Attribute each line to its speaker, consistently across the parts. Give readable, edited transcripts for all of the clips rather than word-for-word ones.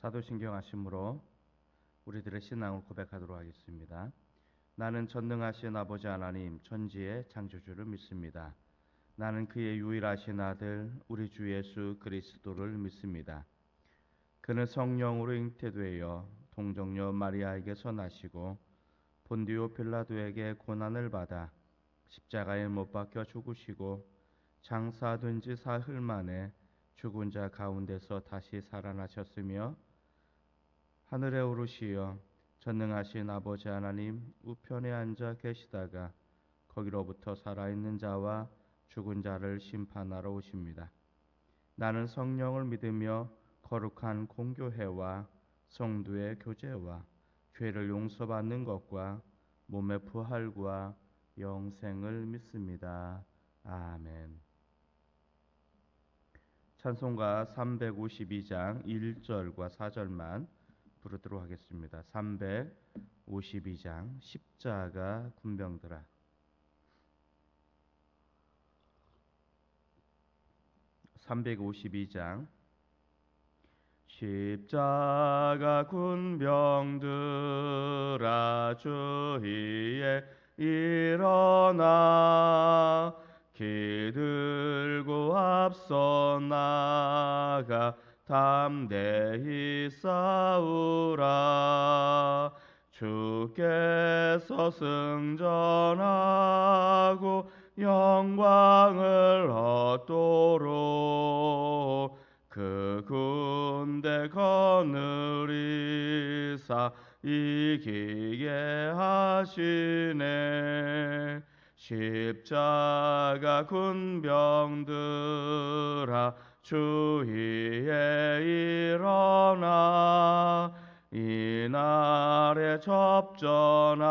Speaker 1: 사도신경 하심으로 우리들의 신앙을 고백하도록 하겠습니다. 나는 전능하신 아버지 하나님 천지의 창조주를 믿습니다. 나는 그의 유일하신 아들 우리 주 예수 그리스도를 믿습니다. 그는 성령으로 잉태되어 동정녀 마리아에게서 나시고 본디오 빌라도에게 고난을 받아 십자가에 못 박혀 죽으시고 장사된 지 사흘 만에 죽은 자 가운데서 다시 살아나셨으며 하늘에 오르시어 전능하신 아버지 하나님 우편에 앉아 계시다가 거기로부터 살아있는 자와 죽은 자를 심판하러 오십니다. 나는 성령을 믿으며 거룩한 공교회와 성도의 교제와 죄를 용서받는 것과 몸의 부활과 영생을 믿습니다. 아멘. 찬송가 352장 1절과 4절만 부르도록 하겠습니다. 352장 십자가 군병들아. (352장) 십자가 군병들아 주위에 일어나 기들고 앞서 나가 담대히 싸우라. 주께서 승전하고 영광을 얻도록 그 군대 거느리사 이기게 하시네. 십자가 군병들아 주위에 일어나 이날에 접전하고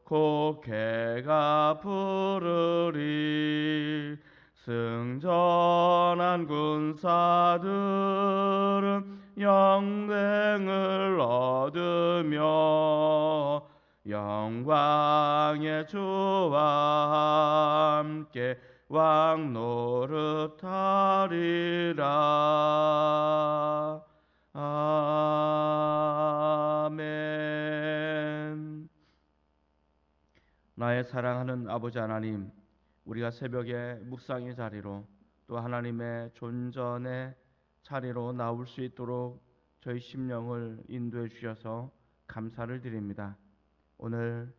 Speaker 1: 곡해가 부르리. 승전한 군사들은 영광을 얻으며 영광의 주와 함께 왕 노릇하리라. 아멘. 나의 사랑하는 아버지 하나님, 우리가 새벽에 묵상의 자리로 또 하나님의 존전의 자리로 나올 수 있도록 저희 심령을 인도해 주셔서 감사를 드립니다. 오늘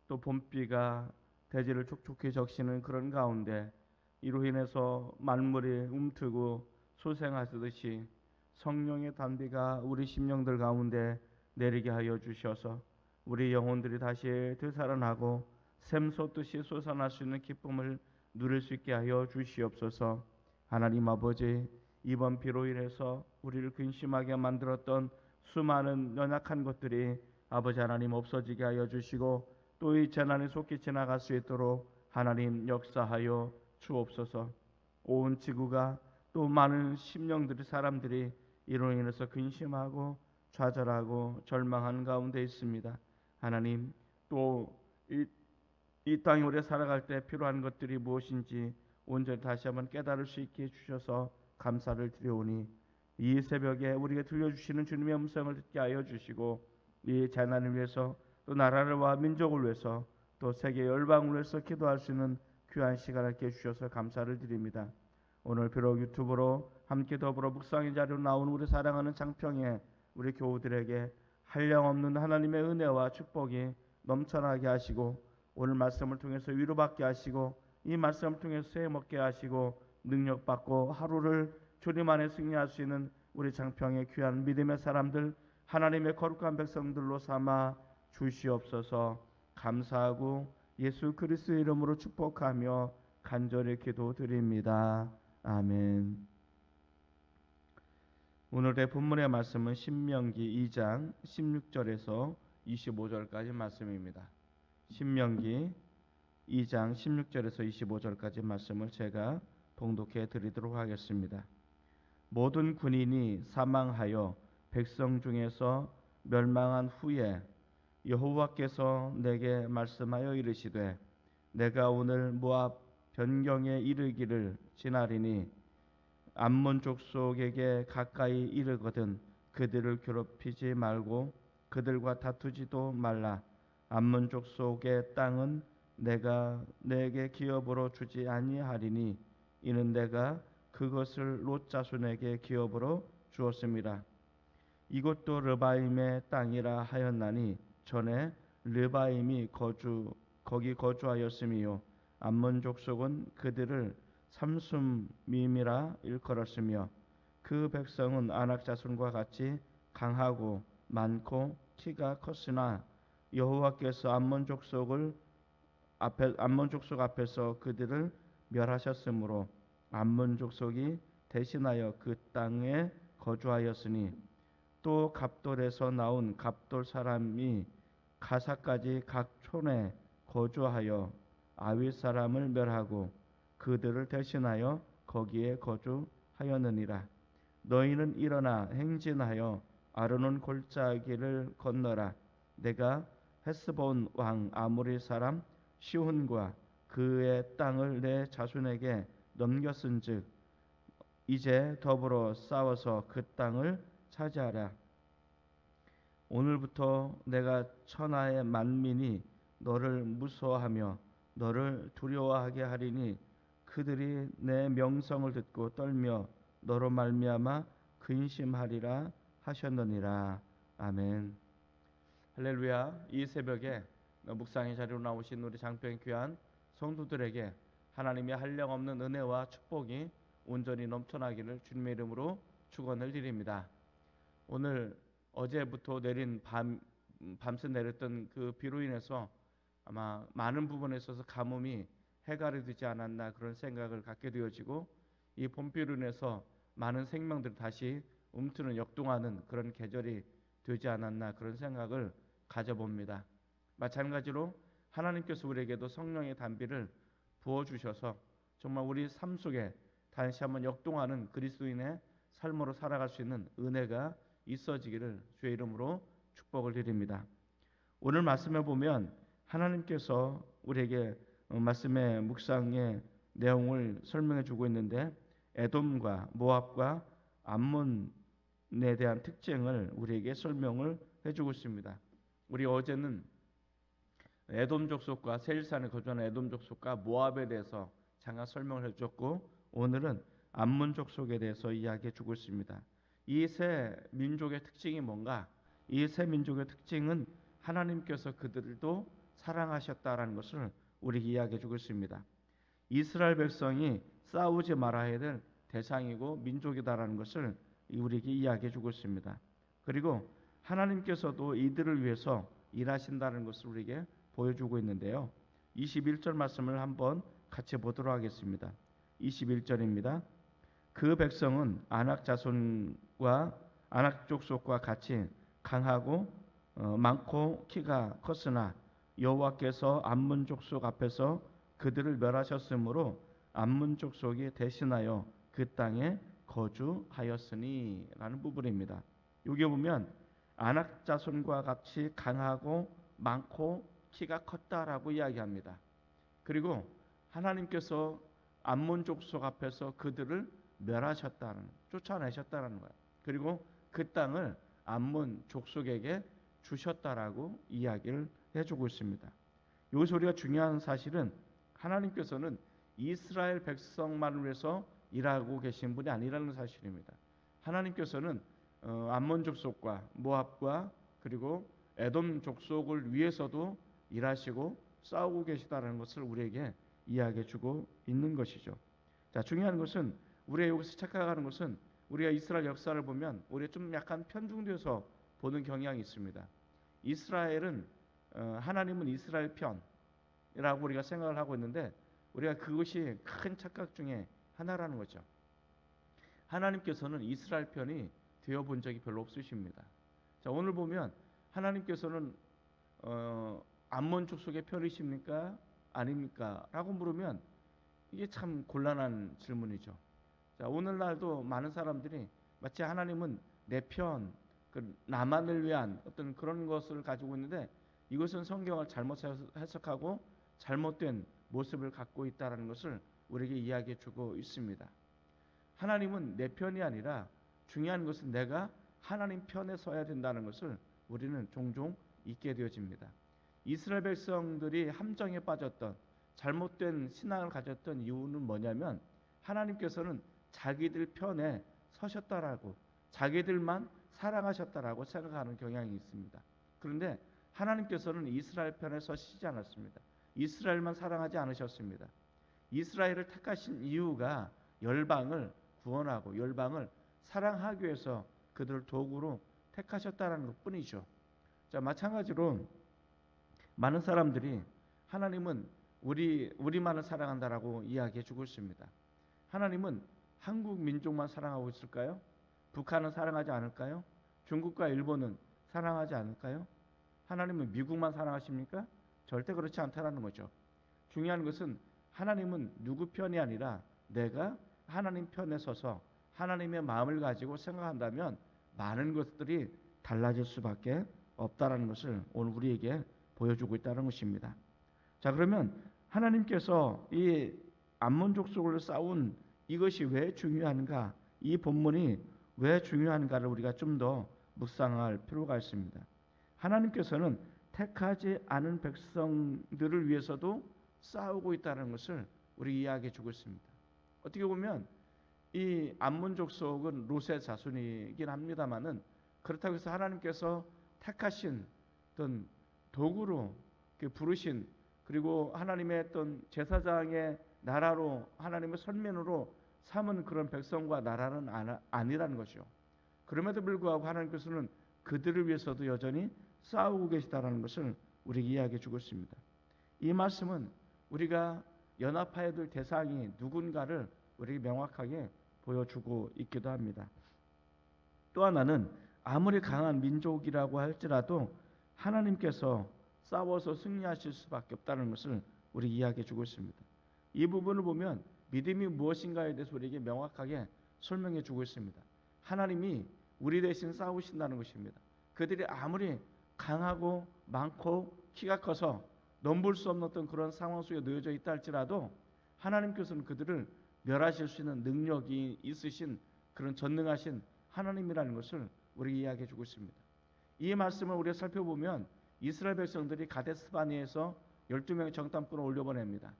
Speaker 1: 또 봄비가 대지를 촉촉히 적시는 그런 가운데 이로 인해서 만물이 움트고 소생하듯이 성령의 단비가 우리 심령들 가운데 내리게 하여 주셔서 우리 영혼들이 다시 되살아나고 샘솟듯이 솟아날 수 있는 기쁨을 누릴 수 있게 하여 주시옵소서. 하나님 아버지, 이번 비로 인해서 우리를 근심하게 만들었던 수많은 연약한 것들이 아버지 하나님 없어지게 하여 주시고 또 이 재난이 속히 지나갈 수 있도록 하나님 역사하여 주옵소서. 온 지구가 또 많은 심령들이 사람들이 이로 인해서 근심하고 좌절하고 절망한 가운데 있습니다. 하나님, 또 이 땅에 우리가 살아갈 때 필요한 것들이 무엇인지 온전히 다시 한번 깨달을 수 있게 해주셔서 감사를 드려오니 이 새벽에 우리에게 들려주시는 주님의 음성을 듣게 하여 주시고 이 재난을 위해서 또 나라와 민족을 위해서 또 세계 열방을 위해서 기도할 수 있는 귀한 시간을 깨 주셔서 감사를 드립니다. 오늘 비록 유튜브로 함께 더불어 묵상의 자리로 나온 우리 사랑하는 장평에 우리 교우들에게 한량없는 하나님의 은혜와 축복이 넘쳐나게 하시고 오늘 말씀을 통해서 위로받게 하시고 이 말씀을 통해서 새 먹게 하시고 능력받고 하루를 주님 안에 승리할 수 있는 우리 장평의 귀한 믿음의 사람들, 하나님의 거룩한 백성들로 삼아 주시옵소서. 감사하고 예수 그리스도의 이름으로 축복하며 간절히 기도드립니다. 아멘. 오늘의 본문의 말씀은 신명기 2장 16절에서 25절까지 말씀입니다. 신명기 2장 16절에서 25절까지 말씀을 제가 봉독해 드리도록 하겠습니다. 모든 군인이 사망하여 백성 중에서 멸망한 후에 여호와께서 내게 말씀하여 이르시되 내가 오늘 모압 변경에 이르기를 지나리니 암몬 족속에게 가까이 이르거든 그들을 괴롭히지 말고 그들과 다투지도 말라. 암몬 족속의 땅은 내가 내게 기업으로 주지 아니하리니 이는 내가 그것을 롯 자손에게 기업으로 주었습니다. 이곳도 르바임의 땅이라 하였나니 전에 르바임이 거기 거주하였으며 암몬 족속은 그들을 삼숨밈이라 일컬었으며 그 백성은 아낙 자손과 같이 강하고 많고 키가 컸으나 여호와께서 암몬 족속 앞에서 그들을 멸하셨으므로 암몬 족속이 대신하여 그 땅에 거주하였으니 또 갑돌에서 나온 갑돌 사람이 가사까지 각 촌에 거주하여 아윗 사람을 멸하고 그들을 대신하여 거기에 거주하였느니라. 너희는 일어나 행진하여 아르논 골짜기를 건너라. 내가 헤스본 왕 아모리 사람 시혼과 그의 땅을 내 자손에게 넘겼은즉 이제 더불어 싸워서 그 땅을 차지하라. 오늘부터 내가 천하의 만민이 너를 무서워하며 너를 두려워하게 하리니 그들이 내 명성을 듣고 떨며 너로 말미암아 근심하리라 하셨느니라. 아멘. 할렐루야. 이 새벽에 묵상의 자리로 나오신 우리 장평 귀한 성도들에게 하나님의 한량없는 은혜와 축복이 온전히 넘쳐나기를 주님의 이름으로 축원을 드립니다. 오늘 어제부터 내린 밤새 내렸던 그 비로 인해서 아마 많은 부분에 있어서 가뭄이 해갈이 되지 않았나 그런 생각을 갖게 되어지고 이 봄비로 인해서 많은 생명들이 다시 움트는 역동하는 그런 계절이 되지 않았나 그런 생각을 가져봅니다. 마찬가지로 하나님께서 우리에게도 성령의 단비를 부어주셔서 정말 우리 삶 속에 다시 한번 역동하는 그리스도인의 삶으로 살아갈 수 있는 은혜가 있어지기를 주의 이름으로 축복을 드립니다. 오늘 말씀에 보면 하나님께서 우리에게 말씀의 묵상의 내용을 설명해 주고 있는데 에돔과 모압과 암몬에 대한 특징을 우리에게 설명을 해주고 있습니다. 우리 어제는 에돔 족속과 세일산에 거주하는 에돔 족속과 모압에 대해서 잠깐 설명을 해주었고 오늘은 암몬 족속에 대해서 이야기해 주고 있습니다. 이 세 민족의 특징이 뭔가? 이 세 민족의 특징은 하나님께서 그들도 사랑하셨다라는 것을 우리에게 이야기해 주고 있습니다. 이스라엘 백성이 싸우지 말아야 될 대상이고 민족이다라는 것을 우리에게 이야기해 주고 있습니다. 그리고 하나님께서도 이들을 위해서 일하신다는 것을 우리에게 보여주고 있는데요. 21절 말씀을 한번 같이 보도록 하겠습니다. 21절입니다. 그 백성은 아낙 자손과 아낙 족속과 같이 강하고 많고 키가 컸으나 여호와께서 암몬 족속 앞에서 그들을 멸하셨으므로 암몬 족속이 대신하여 그 땅에 거주하였으니 라는 부분입니다. 여기 보면 아낙 자손과 같이 강하고 많고 키가 컸다라고 이야기합니다. 그리고 하나님께서 암몬 족속 앞에서 그들을 쫓아내셨다는 거예요. 그리고 그 땅을 암몬 족속에게 주셨다라고 이야기를 해주고 있습니다. 여기서 우리가 중요한 사실은 하나님께서는 이스라엘 백성만을 위해서 일하고 계신 분이 아니라는 사실입니다. 하나님께서는 암몬 족속과 모압과 그리고 에돔 족속을 위해서도 일하시고 싸우고 계시다는 것을 우리에게 이야기해주고 있는 것이죠. 자, 중요한 것은 우리가 여기서 착각하는 것은 우리가 이스라엘 역사를 보면 우리가 좀 약간 편중돼서 보는 경향이 있습니다. 이스라엘은 하나님은 이스라엘 편이라고 우리가 생각을 하고 있는데 우리가 그것이 큰 착각 중에 하나라는 거죠. 하나님께서는 이스라엘 편이 되어본 적이 별로 없으십니다. 자, 오늘 보면 하나님께서는 암몬 족속의 편이십니까? 아닙니까? 라고 물으면 이게 참 곤란한 질문이죠. 자, 오늘날도 많은 사람들이 마치 하나님은 내 편, 나만을 위한 어떤 그런 것을 가지고 있는데 이것은 성경을 잘못 해석하고 잘못된 모습을 갖고 있다는 것을 우리에게 이야기해 주고 있습니다. 하나님은 내 편이 아니라 중요한 것은 내가 하나님 편에 서야 된다는 것을 우리는 종종 잊게 되어집니다. 이스라엘 백성들이 함정에 빠졌던, 잘못된 신앙을 가졌던 이유는 뭐냐면 하나님께서는 자기들 편에 서셨다라고, 자기들만 사랑하셨다라고 생각하는 경향이 있습니다. 그런데 하나님께서는 이스라엘 편에 서시지 않았습니다. 이스라엘만 사랑하지 않으셨습니다. 이스라엘을 택하신 이유가 열방을 구원하고 열방을 사랑하기 위해서 그들을 도구로 택하셨다는 것뿐이죠. 자, 마찬가지로 많은 사람들이 하나님은 우리만을 사랑한다라고 이야기해주고 있습니다. 하나님은 한국 민족만 사랑하고 있을까요? 북한은 사랑하지 않을까요? 중국과 일본은 사랑하지 않을까요? 하나님은 미국만 사랑하십니까? 절대 그렇지 않다라는 거죠. 중요한 것은 하나님은 누구 편이 아니라 내가 하나님 편에 서서 하나님의 마음을 가지고 생각한다면 많은 것들이 달라질 수밖에 없다라는 것을 오늘 우리에게 보여주고 있다는 것입니다. 자, 그러면 하나님께서 이 암몬 족속을 싸운 이것이 왜 중요한가, 이 본문이 왜 중요한가를 우리가 좀 더 묵상할 필요가 있습니다. 하나님께서는 택하지 않은 백성들을 위해서도 싸우고 있다는 것을 우리 이야기해 주고 있습니다. 어떻게 보면 이 암몬 족속은 롯의 자손이긴 합니다만은, 그렇다고 해서 하나님께서 택하신 어떤 도구로 부르신, 그리고 하나님의 어떤 제사장의 나라로, 하나님의 선민으로 삼은 그런 백성과 나라는 아니라는 것이죠. 그럼에도 불구하고 하나님께서는 그들을 위해서도 여전히 싸우고 계시다라는 것을 우리에게 이야기해 주고 있습니다. 이 말씀은 우리가 연합해야 될 대상이 누군가를 우리에게 명확하게 보여주고 있기도 합니다. 또 하나는 아무리 강한 민족이라고 할지라도 하나님께서 싸워서 승리하실 수밖에 없다는 것을 우리 이야기해 주고 있습니다. 이 부분을 보면 믿음이 무엇인가에 대해서 우리에게 명확하게 설명해 주고 있습니다. 하나님이 우리 대신 싸우신다는 것입니다. 그들이 아무리 강하고 많고 키가 커서 넘볼 수 없는 어떤 그런 상황 속에 놓여져 있다 할지라도 하나님께서는 그들을 멸하실 수 있는 능력이 있으신 그런 전능하신 하나님이라는 것을 우리에게 이야기해 주고 있습니다. 이 말씀을 우리가 살펴보면 이스라엘 백성들이 가데스바네에서 12명의 정탐꾼을 올려보냅니다.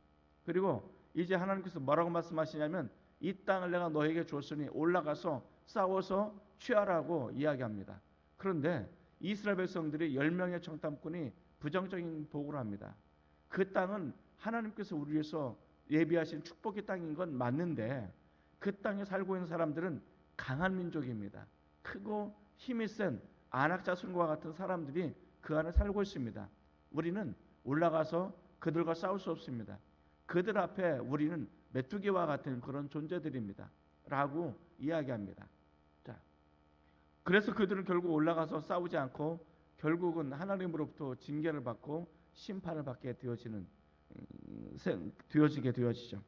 Speaker 1: 그리고 이제 하나님께서 뭐라고 말씀하시냐면 이 땅을 내가 너에게 줬으니 올라가서 싸워서 취하라고 이야기합니다. 그런데 이스라엘 백성들이 10명의 정탐꾼이 부정적인 보고를 합니다. 그 땅은 하나님께서 우리 위해서 예비하신 축복의 땅인 건 맞는데 그 땅에 살고 있는 사람들은 강한 민족입니다. 크고 힘이 센 안악자손과 같은 사람들이 그 안에 살고 있습니다. 우리는 올라가서 그들과 싸울 수 없습니다. 그들 앞에 우리는 메뚜기와 같은 그런 존재들입니다 라고 이야기합니다. 자, 그래서 그들은 결국 올라가서 싸우지 않고 결국은 하나님으로부터 징계를 받고 심판을 받게 되어지게 되어지죠.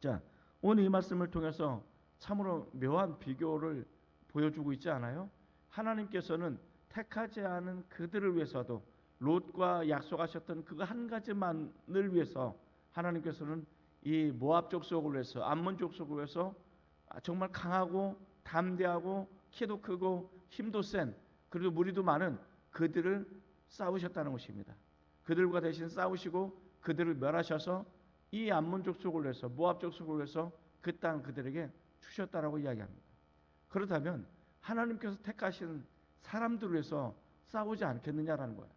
Speaker 1: 자, 오늘 이 말씀을 통해서 참으로 묘한 비교를 보여주고 있지 않아요? 하나님께서는 택하지 않은 그들을 위해서도 롯과 약속하셨던 그 한 가지만을 위해서 하나님께서는 이 모압 족속을 위해서, 암몬 족속을 위해서 정말 강하고 담대하고 키도 크고 힘도 센, 그리고 무리도 많은 그들을 싸우셨다는 것입니다. 그들과 대신 싸우시고 그들을 멸하셔서 이 암몬 족속을 위해서, 모압 족속을 위해서 그 땅 그들에게 주셨다라고 이야기합니다. 그렇다면 하나님께서 택하신 사람들을 위해서 싸우지 않겠느냐라는 거예요.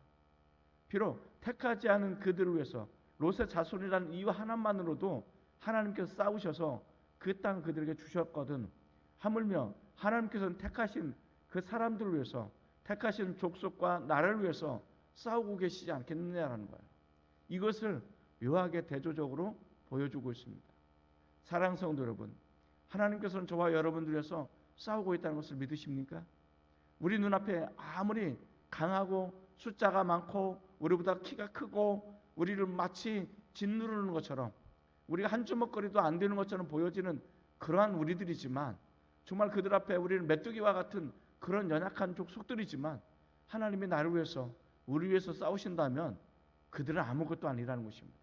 Speaker 1: 비록 택하지 않은 그들을 위해서, 롯의 자손이라는 이유 하나만으로도 하나님께서 싸우셔서 그 땅 그들에게 주셨거든, 하물며 하나님께서는 택하신 그 사람들을 위해서, 택하신 족속과 나라를 위해서 싸우고 계시지 않겠느냐라는 거예요. 이것을 묘하게 대조적으로 보여주고 있습니다. 사랑하는 성도 여러분, 하나님께서는 저와 여러분들 위해서 싸우고 있다는 것을 믿으십니까? 우리 눈앞에 아무리 강하고 숫자가 많고 우리보다 키가 크고 우리를 마치 짓누르는 것처럼, 우리가 한 주먹거리도 안 되는 것처럼 보여지는 그러한 우리들이지만, 정말 그들 앞에 우리는 메뚜기와 같은 그런 연약한 족속들이지만 하나님이 나를 위해서, 우리 위해서 싸우신다면 그들은 아무것도 아니라는 것입니다.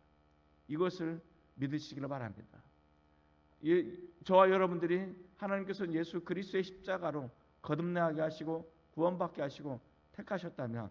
Speaker 1: 이것을 믿으시기를 바랍니다. 저와 여러분들이 하나님께서는 예수 그리스도의 십자가로 거듭나게 하시고 구원받게 하시고 택하셨다면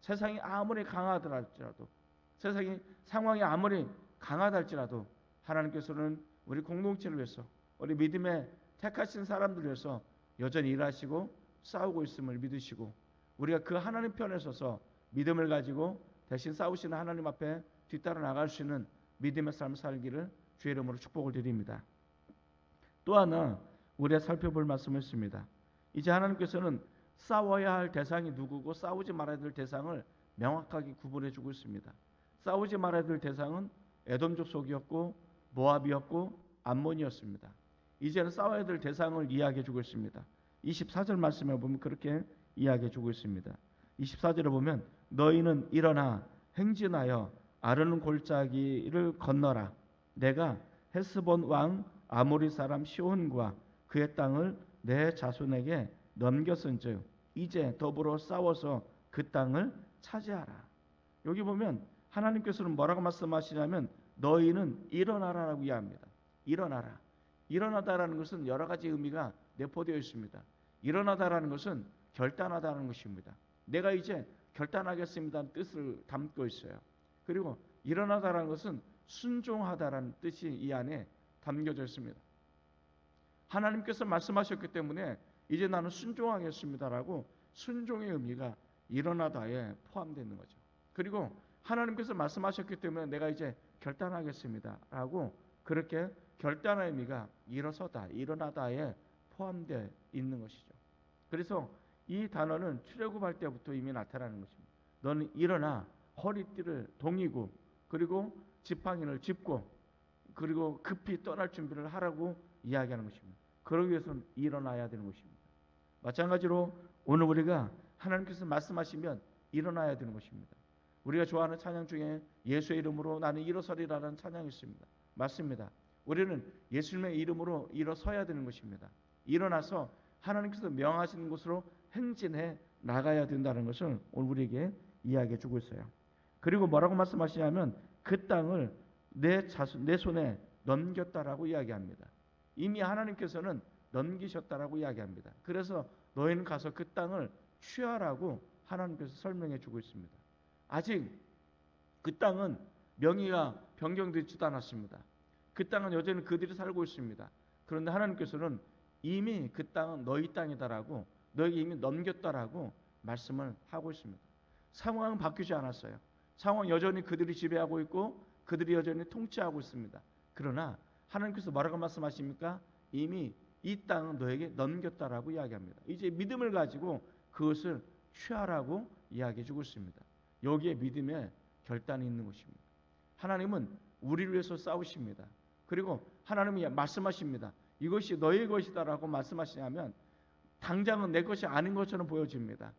Speaker 1: 세상이 아무리 강하더라 할지라도, 세상이 상황이 아무리 강하다 할지라도 하나님께서는 우리 공동체를 위해서, 우리 믿음에 택하신 사람들을 위해서 여전히 일하시고 싸우고 있음을 믿으시고, 우리가 그 하나님 편에 서서 믿음을 가지고 대신 싸우시는 하나님 앞에 뒤따라 나갈 수 있는 믿음의 삶을 살기를 주의 이름으로 축복을 드립니다. 또 하나 우리가 살펴볼 말씀이 있습니다. 이제 하나님께서는 싸워야 할 대상이 누구고 싸우지 말아야 될 대상을 명확하게 구분해 주고 있습니다. 싸우지 말아야 될 대상은 에돔 족속이었고 모압이었고 암몬이었습니다. 이제는 싸워야 될 대상을 이야기해 주고 있습니다. 24절 말씀에 보면 그렇게 이야기해 주고 있습니다. 24절에 보면 너희는 일어나 행진하여 아르논 골짜기를 건너라. 내가 헤스본 왕 아모리 사람 시온과 그의 땅을 내 자손에게 넘겼은즉 이제 더불어 싸워서 그 땅을 차지하라. 여기 보면 하나님께서는 뭐라고 말씀하시냐면 너희는 일어나라라고 이야기합니다. 일어나라. 일어나다라는 것은 여러 가지 의미가 내포되어 있습니다. 일어나다라는 것은 결단하다는 것입니다. 내가 이제 결단하겠습니다는 뜻을 담고 있어요. 그리고 일어나다라는 것은 순종하다라는 뜻이 이 안에 담겨져 있습니다. 하나님께서 말씀하셨기 때문에 이제 나는 순종하겠습니다라고 순종의 의미가 일어나다에 포함되어 있는 거죠. 그리고 하나님께서 말씀하셨기 때문에 내가 이제 결단하겠습니다라고 그렇게 결단의 의미가 일어서다, 일어나다에 포함되어 있는 것이죠. 그래서 이 단어는 출애굽할 때부터 이미 나타나는 것입니다. 너는 일어나 허리띠를 동이고 그리고 지팡이를 짚고 그리고 급히 떠날 준비를 하라고 이야기하는 것입니다. 그러기 위해서는 일어나야 되는 것입니다. 마찬가지로 오늘 우리가 하나님께서 말씀하시면 일어나야 되는 것입니다. 우리가 좋아하는 찬양 중에 예수의 이름으로 나는 일어서리라는 찬양이 있습니다. 맞습니다. 우리는 예수님의 이름으로 일어서야 되는 것입니다. 일어나서 하나님께서 명하시는 곳으로 행진해 나가야 된다는 것을 오늘 우리에게 이야기해 주고 있어요. 그리고 뭐라고 말씀하시냐면 그 땅을 내 손에 넘겼다라고 이야기합니다. 이미 하나님께서는 넘기셨다라고 이야기합니다. 그래서 너희는 가서 그 땅을 취하라고 하나님께서 설명해 주고 있습니다. 아직 그 땅은 명의가 변경되지도 않았습니다. 그 땅은 여전히 그들이 살고 있습니다. 그런데 하나님께서는 이미 그 땅은 너희 땅이다라고, 너에게 이미 넘겼다라고 말씀을 하고 있습니다. 상황은 바뀌지 않았어요. 상황은 여전히 그들이 지배하고 있고 그들이 여전히 통치하고 있습니다. 그러나 하나님께서 뭐라고 말씀하십니까? 이미 이 땅은 너에게 넘겼다라고 이야기합니다. 이제 믿음을 가지고 그것을 취하라고 이야기해 주고 있습니다. 여기에 믿음의 결단이 있는 것입니다. 하나님은 우리를 위해서 싸우십니다. 그리고 하나님이 말씀하십니다. 이것이 너의 것이다라고 말씀하시냐면 당장은 내 것이 아닌 것처럼 보여집니다.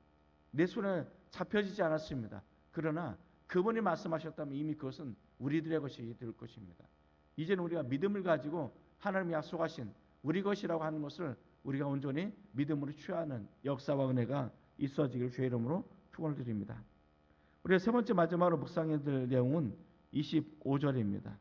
Speaker 1: 내 손에 잡혀지지 않았습니다. 그러나 그분이 말씀하셨다면 이미 그것은 우리들의 것이 될 것입니다. 이제는 우리가 믿음을 가지고 하나님이 약속하신 우리 것이라고 하는 것을 우리가 온전히 믿음으로 취하는 역사와 은혜가 있어지기를 주의 이름으로 축원을 드립니다. 우리가 세 번째 마지막으로 묵상해야 될 내용은 25절입니다.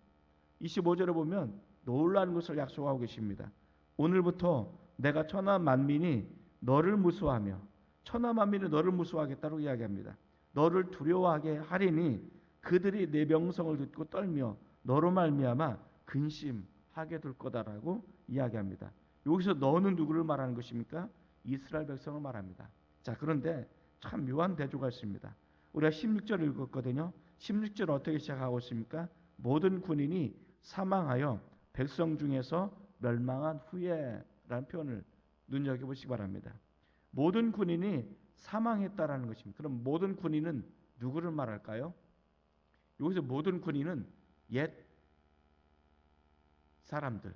Speaker 1: 25절에 보면 놀라운 것을 약속하고 계십니다. 오늘부터 내가 천하 만민이 너를 무수하며, 천하 만민이 너를 무수하겠다고 이야기합니다. 너를 두려워하게 하리니 그들이 내 명성을 듣고 떨며 너로 말미암아 근심하게 될 거다라고 이야기합니다. 여기서 너는 누구를 말하는 것입니까? 이스라엘 백성을 말합니다. 자, 그런데 참 묘한 대조가 있습니다. 우리가 16절 읽었거든요. 16절 어떻게 시작하고 있습니까? 모든 군인이 사망하여 백성 중에서 멸망한 후에라는 표현을 눈여겨보시기 바랍니다. 모든 군인이 사망했다라는 것입니다. 그럼 모든 군인은 누구를 말할까요? 여기서 모든 군인은 옛 사람들,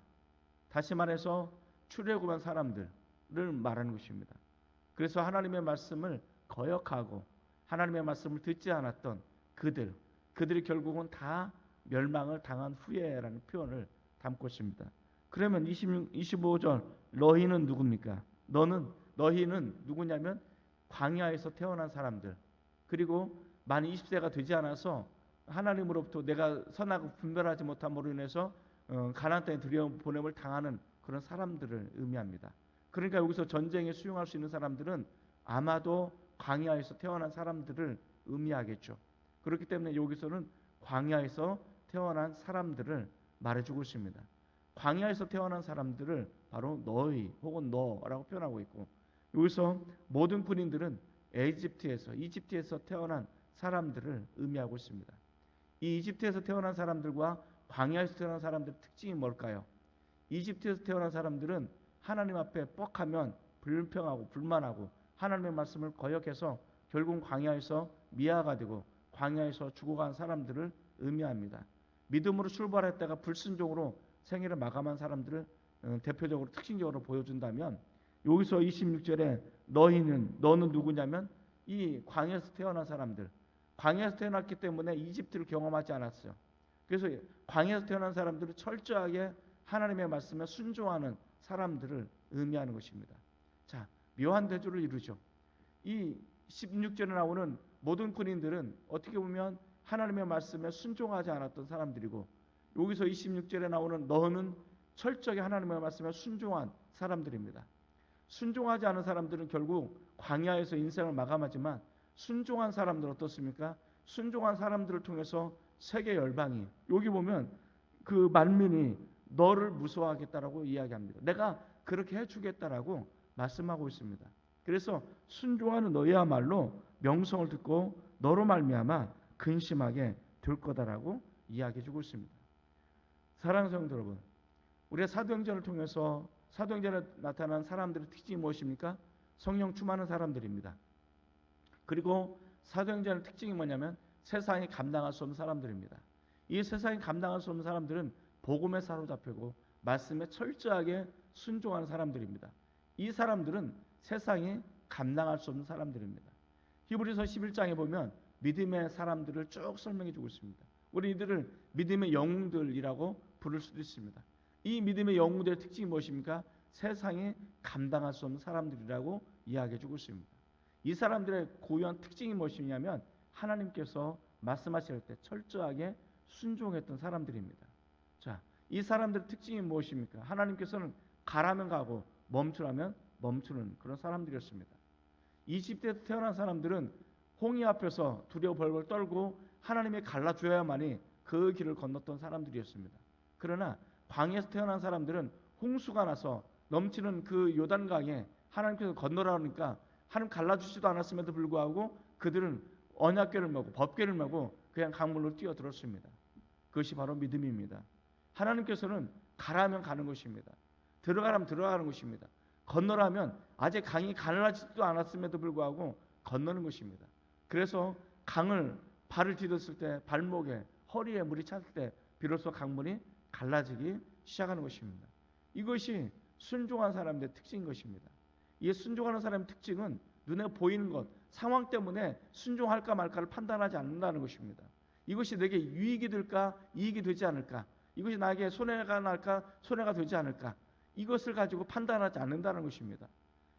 Speaker 1: 다시 말해서 출애굽한 사람들을 말하는 것입니다. 그래서 하나님의 말씀을 거역하고 하나님의 말씀을 듣지 않았던 그들이 결국은 다 멸망을 당한 후에라는 표현을 담고 있습니다. 그러면 25절 너희는 누굽니까? 너희는 누구냐면 광야에서 태어난 사람들, 그리고 만 20세가 되지 않아서 하나님으로부터 내가 선하고 분별하지 못함으로 인해서 가나안 땅에 들여보냄을 당하는 그런 사람들을 의미합니다. 그러니까 여기서 전쟁에 수용할 수 있는 사람들은 아마도 광야에서 태어난 사람들을 의미하겠죠. 그렇기 때문에 여기서는 광야에서 태어난 사람들을 말해주고 있습니다. 광야에서 태어난 사람들을 바로 너희 혹은 너라고 표현하고 있고, 여기서 모든 군인들은 이집트에서 태어난 사람들을 의미하고 있습니다. 이 이집트에서 태어난 사람들과 광야에서 태어난 사람들의 특징이 뭘까요? 이집트에서 태어난 사람들은 하나님 앞에 뻑하면 불평하고 불만하고 하나님의 말씀을 거역해서 결국 광야에서 미아가 되고 광야에서 죽어간 사람들을 의미합니다. 믿음으로 출발했다가 불순종으로 생애를 마감한 사람들을 대표적으로 특징적으로 보여준다면, 여기서 26절에 너는 누구냐면 이 광야에서 태어난 사람들, 광야에서 태어났기 때문에 이집트를 경험하지 않았어요. 그래서 광야에서 태어난 사람들은 철저하게 하나님의 말씀에 순종하는 사람들을 의미하는 것입니다. 자, 묘한 대조를 이루죠. 이 16절에 나오는 모든 군인들은 어떻게 보면 하나님의 말씀에 순종하지 않았던 사람들이고, 여기서 26절에 나오는 너는 철저하게 하나님의 말씀에 순종한 사람들입니다. 순종하지 않은 사람들은 결국 광야에서 인생을 마감하지만, 순종한 사람들 어떻습니까? 순종한 사람들을 통해서 세계 열방이, 여기 보면 그 만민이 너를 무서워하겠다라고 이야기합니다. 내가 그렇게 해주겠다라고 말씀하고 있습니다. 그래서 순종하는 너희야말로 명성을 듣고 너로 말미암아 근심하게 될 거다라고 이야기해주고 있습니다. 사랑하는 성도 여러분, 우리가 사도행전을 통해서 사도행전에 나타난 사람들의 특징이 무엇입니까? 성령 충만한 사람들입니다. 그리고 사도행전의 특징이 뭐냐면 세상이 감당할 수 없는 사람들입니다. 이 세상이 감당할 수 없는 사람들은 복음에 사로잡히고 말씀에 철저하게 순종하는 사람들입니다. 이 사람들은 세상이 감당할 수 없는 사람들입니다. 히브리서 11장에 보면 믿음의 사람들을 쭉 설명해 주고 있습니다. 우리 이들을 믿음의 영웅들이라고 부를 수도 있습니다. 이 믿음의 영웅들의 특징이 무엇입니까? 세상이 감당할 수 없는 사람들이라고 이야기해 주고 있습니다. 이 사람들의 고유한 특징이 무엇이냐면 하나님께서 말씀하실 때 철저하게 순종했던 사람들입니다. 자, 이 사람들의 특징이 무엇입니까? 하나님께서는 가라면 가고 멈추라면 멈추는 그런 사람들이었습니다. 이집트에서 태어난 사람들은 홍해 앞에서 두려워 벌벌 떨고 하나님이 갈라주어야만이 그 길을 건넜던 사람들이었습니다. 그러나 광야에서 태어난 사람들은 홍수가 나서 넘치는 그 요단강에 하나님께서 건너라 하니까 하나님 갈라주지도 않았음에도 불구하고 그들은 언약궤를 메고 법궤를 메고 그냥 강물로 뛰어들었습니다. 그것이 바로 믿음입니다. 하나님께서는 가라면 가는 것입니다. 들어가라면 들어가는 것입니다. 건너라면 아직 강이 가늘어지지도 않았음에도 불구하고 건너는 것입니다. 그래서 강을 발을 디뎠을 때 발목에 허리에 물이 찼을 때 비로소 강물이 갈라지기 시작하는 것입니다. 이것이 순종한 사람들의 특징인 것입니다. 이 순종하는 사람의 특징은 눈에 보이는 것, 상황 때문에 순종할까 말까를 판단하지 않는다는 것입니다. 이것이 내게 유익이 될까, 이익이 되지 않을까, 이것이 나에게 손해가 날까, 손해가 되지 않을까, 이것을 가지고 판단하지 않는다는 것입니다.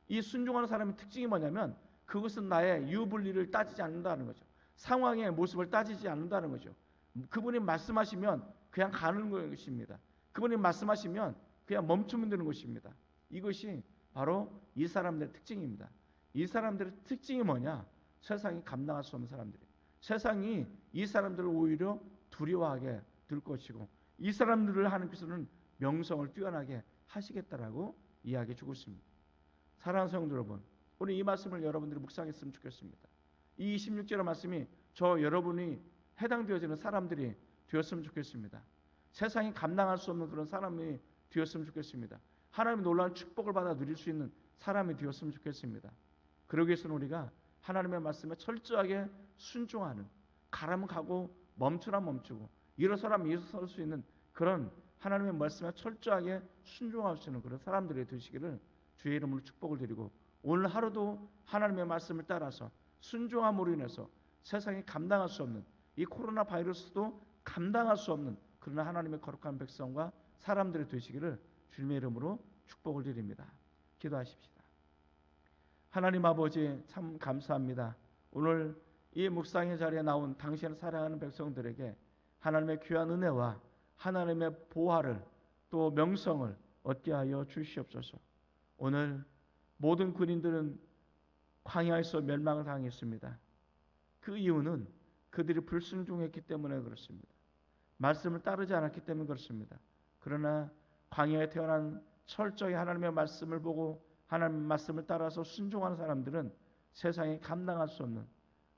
Speaker 1: 이 순종하는 사람의 특징이 뭐냐면 그것은 나의 유불리를 따지지 않는다는 거죠. 상황의 모습을 따지지 않는다는 거죠. 그분이 말씀하시면 그냥 가는 것입니다. 그분이 말씀하시면 그냥 멈추면 되는 것입니다. 이것이 바로 이 사람들의 특징입니다. 이 사람들의 특징이 뭐냐? 세상이 감당할 수 없는 사람들이에요. 세상이 이 사람들을 오히려 두려워하게 될 것이고 이 사람들을 하나님께서는 명성을 뛰어나게 하시겠다라고 이야기해 주고 있습니다. 사랑하는 성도 여러분, 오늘 이 말씀을 여러분들이 묵상했으면 좋겠습니다. 이 26절의 말씀이 저 여러분이 해당되어지는 사람들이 되었으면 좋겠습니다. 세상이 감당할 수 없는 그런 사람이 되었으면 좋겠습니다. 하나님의 놀라운 축복을 받아 누릴 수 있는 사람이 되었으면 좋겠습니다. 그러기 위해서는 우리가 하나님의 말씀에 철저하게 순종하는, 가라면 가고 멈추라면 멈추고 일어서라면 일어설 수 있는 그런 하나님의 말씀에 철저하게 순종할 수 있는 그런 사람들이 되시기를 주의 이름으로 축복을 드리고, 오늘 하루도 하나님의 말씀을 따라서 순종함으로 인해서 세상이 감당할 수 없는 이 코로나 바이러스도 감당할 수 없는 그러나 하나님의 거룩한 백성과 사람들이 되시기를 주님의 이름으로 축복을 드립니다. 기도하십시다. 하나님 아버지, 참 감사합니다. 오늘 이 묵상의 자리에 나온 당신을 사랑하는 백성들에게 하나님의 귀한 은혜와 하나님의 보화를 또 명성을 얻게 하여 주시옵소서. 오늘 모든 군인들은 광야에서 멸망을 당했습니다. 그 이유는 그들이 불순종했기 때문에 그렇습니다. 말씀을 따르지 않았기 때문에 그렇습니다. 그러나 광야에 태어난 철저히 하나님의 말씀을 보고 하나님의 말씀을 따라서 순종하는 사람들은 세상에 감당할 수 없는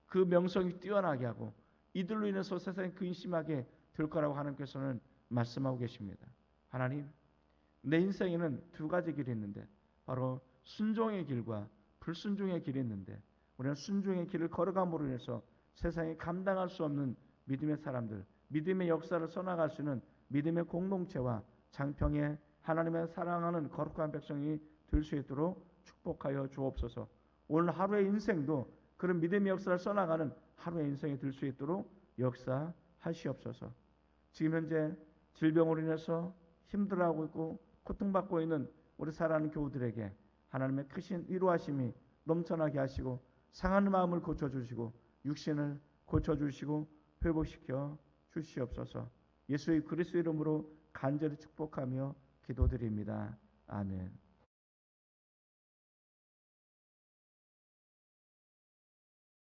Speaker 1: 그 명성이 뛰어나게 하고 이들로 인해서 세상에 근심하게 될 거라고 하나님께서는 말씀하고 계십니다. 하나님, 내 인생에는 두 가지 길이 있는데 바로 순종의 길과 불순종의 길이 있는데 우리는 순종의 길을 걸어감으로 인해서 세상에 감당할 수 없는 믿음의 사람들, 믿음의 역사를 써나갈 수 있는 믿음의 공동체와 장평에 하나님의 사랑하는 거룩한 백성이 될 수 있도록 축복하여 주옵소서. 오늘 하루의 인생도 그런 믿음의 역사를 써나가는 하루의 인생이 될 수 있도록 역사하시옵소서. 지금 현재 질병으로 인해서 힘들어하고 있고 고통받고 있는 우리 사랑하는 교우들에게 하나님의 크신 위로하심이 넘쳐나게 하시고 상한 마음을 고쳐주시고 육신을 고쳐주시고 회복시켜 주시옵소서. 예수의 그리스도 이름으로 간절히 축복하며 기도드립니다. 아멘.